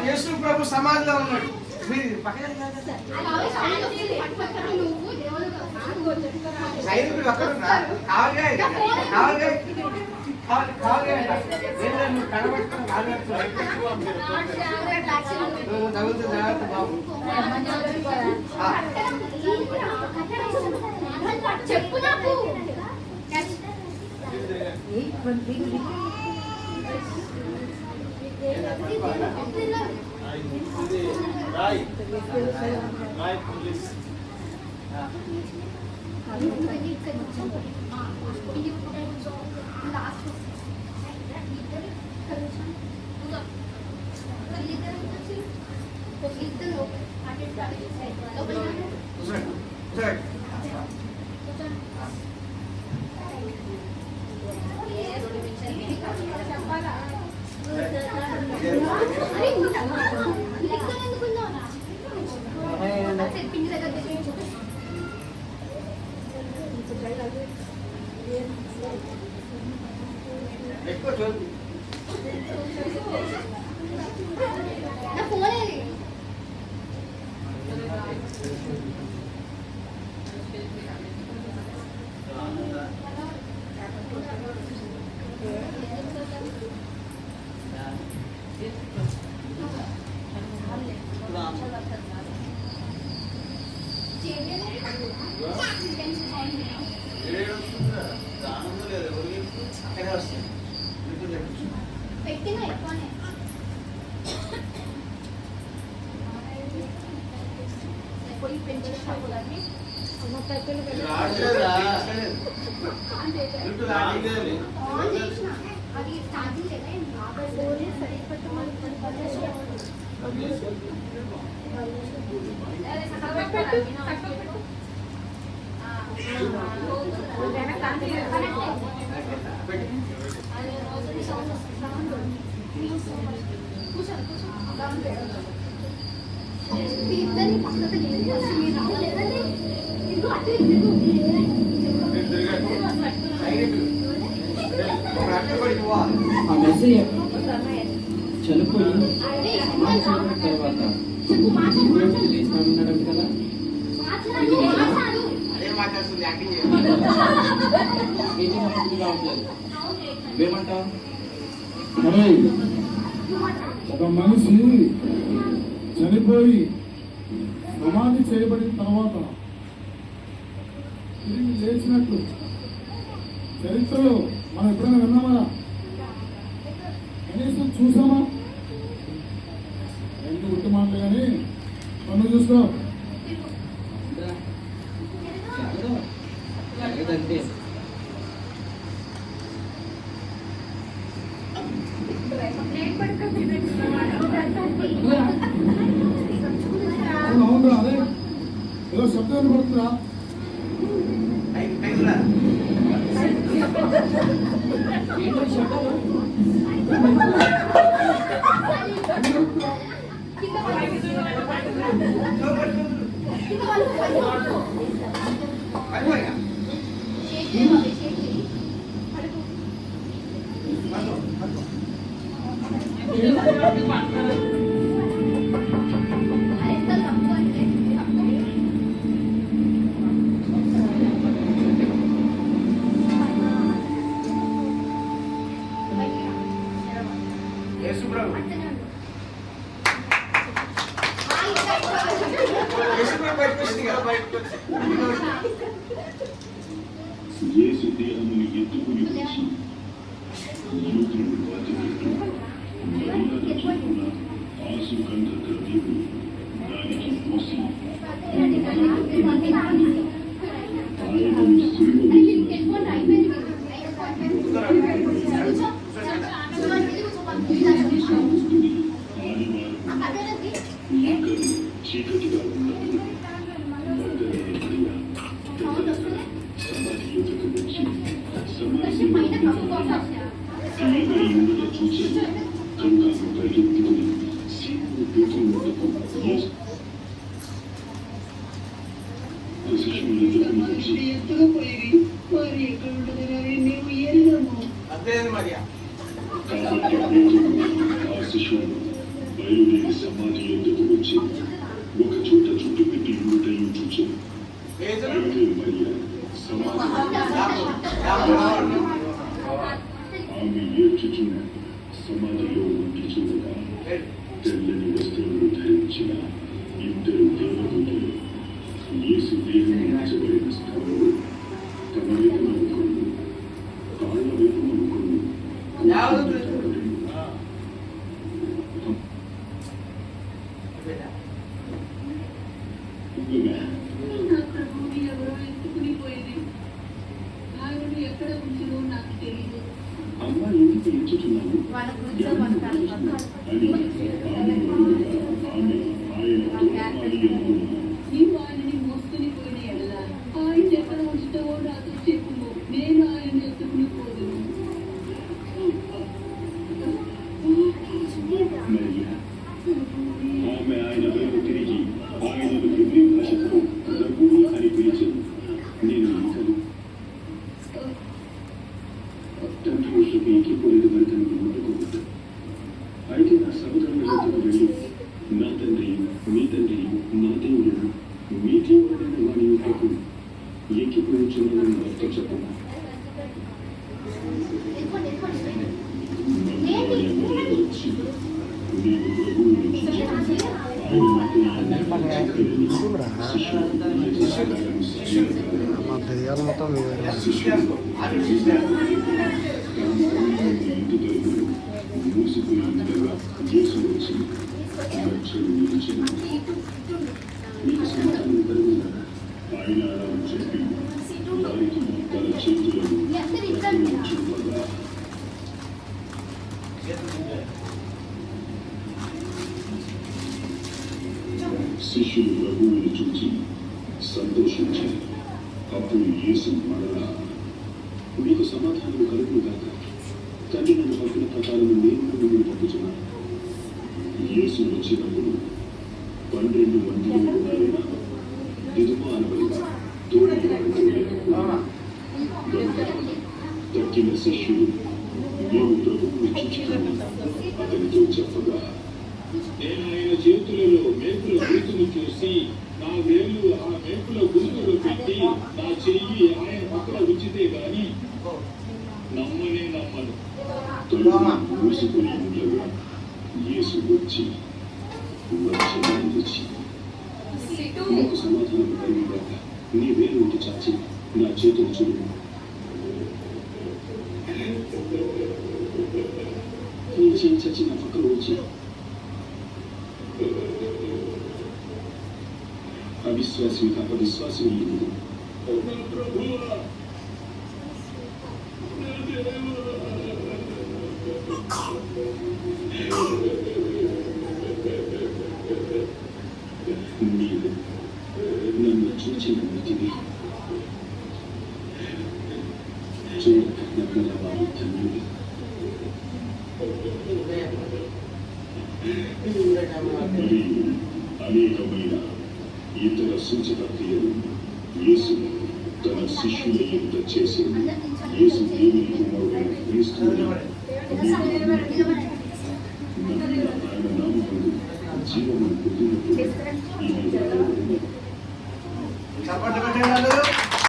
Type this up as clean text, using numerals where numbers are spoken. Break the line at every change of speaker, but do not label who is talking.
యేసు ప్రభు సమాధిలో ఉన్నాడు. సైనికులు అక్కడున్నా కనబట్టుకుని తగులుతూ జాగ్రత్త బాబు.
చెప్పు నాకు
చనిపోయి తర్వాత ఉన్నాడు కదా ఏమంటావు?
ఒక మనిషి చనిపోయి సమాధి చేయబడిన తర్వాత తిరిగి లేచినట్లు చరిత్రలో మనం ఎప్పుడైనా విన్నామా? కనీసం చూసామా? రెండు గుర్తు మాటలు కానీ పన్ను చూసుకో. అవును అదే ఏదో శబ్దం పడుతుందా?
యేసు దేహముని ఎత్తుకుని వచ్చి యూదులను బాధ్యతలు ఆసు గంధ ద్రవ్యము దానికి పోసి ఆయనను సిలువ చీకటిగా ఉన్నప్పుడు సమాధి చూచాను కనుక పరిగెత్తుకుని సీను పేతురు వద్దకు యేసు శిష్యులు ఎదుర్కొని వచ్చి
అర్థమైంది మరియా.
కాబట్టి పేతురు ఆ శిష్యులను బయలుదేరి సమాధి ఎద్దుకు వచ్చి ఒక చోట చుట్టుపెట్టి ఉంటయు చూచాను.
పేతురు
అయితే మరియా సమాధి ఆమె ఏడ్చుచున్న సమాధిలో ఉండి చూడగా తెల్లని వస్త్రములు ధరించిన ఇద్దరు దేవదూతలు యేసు దేహం ఉంచబడిన స్థలంలో తమ వైపు నవ్వుకొని కాళ్ళ వైపు నవ్వుకొని
నా ప్రభువుని ఎవరో ఎత్తుకుని పోయింది. ఆయన ఎక్కడ ఉంచినో నాకు తెలియదు.
అమ్మ ఎందుకు ఎంచుతున్నాను అని ఆమె ఆయనతో అడిగాను.
నీవు ఆయనని మోసుకుని పోయిన ఎడల ఆయన ఎక్కడ ఉంచుతావో నాతో చెప్పుము, నేను ఆయన ఎత్తుకుని పోదును.
మరియా ఆమె ఆయన వైపు తిరిగి ఆయనను హెబ్రీ భాషతో రబ్బూని అని పిలిచాను. నేను ఇంకను తండ్రి విషయకు ఎక్కిపోలేదు మరి తనకు ముట్టుకోవద్దు. అయితే నా సహోదరుల వద్దకు వెళ్ళి నా తండ్రి మీ తండ్రి నా దేవుడు మీ దేవుడైన వాని యొక్కకు ఎక్కిపోయిచున్నానని వారితో చెప్పను. వచ్చి నీవు ప్రభువుని చూచి ఆయన
మా దెయ్యాలు మొత్తం మీద
శిష్యులకు అది శిష్యులకు
మూసిపోయి ఉండగా యేసు వచ్చి గచ్చలు నిలిచిన మీకు సమాధానం కలుగుతుందా ఆయన అలా చెప్పి వారికి తన చేతులను చూపగా శిష్యులు ప్రభువుని చూచి సంతోషించి అప్పుడు యేసు మరలా మీకు సమాధానం కలుగును కాక తండ్రి నన్ను పంపిన ప్రకారం నేను మిమ్మల్ని పంపుతున్నాను. యేసు వచ్చినప్పుడు 12 మందిలో ఉన్నారైన దిదుమ అనబడిన తోటి వారితో లేకపోయినా గనుక తక్కిన శిష్యులు మేము ప్రభువుని చూచినాము అతనితో చెప్పగా
నేను ఆయన చేతులలో మేకుల గుర్తును చూసి నా వేళ్ళు ఆ మేకుల గుర్తులో పెట్టి నా చెయ్యి ఆయన పక్కన ఉంచితే గాని నమ్మను.
తలుపులు మూసుకుని ఉండగా యేసు వచ్చి మంచంలో నిలిచి మాకు సమాధానం కలిగిగాక నీ వేలు ఉండి చాచి నా చేతులు చూడు. నీ చేయి చచ్చి నా పక్కన వచ్చి అవిశ్వాసి కాక విశ్వాసం లేదు. నీవు నన్ను చూచిన మృతివి చూడక నమ్మిన వారు ధన్యుడు. మరియు అనేకమైన ఇతర సూచక క్రియలు యేసు తన శిష్యుల యుద్ధ చేసి యేసు దేవుని కుమారుడైన క్రీస్తుని ఆయన నామములు జీవమును పొందినప్పుడు ఇవి
చప్పట్లు పెట్టేవాళ్ళు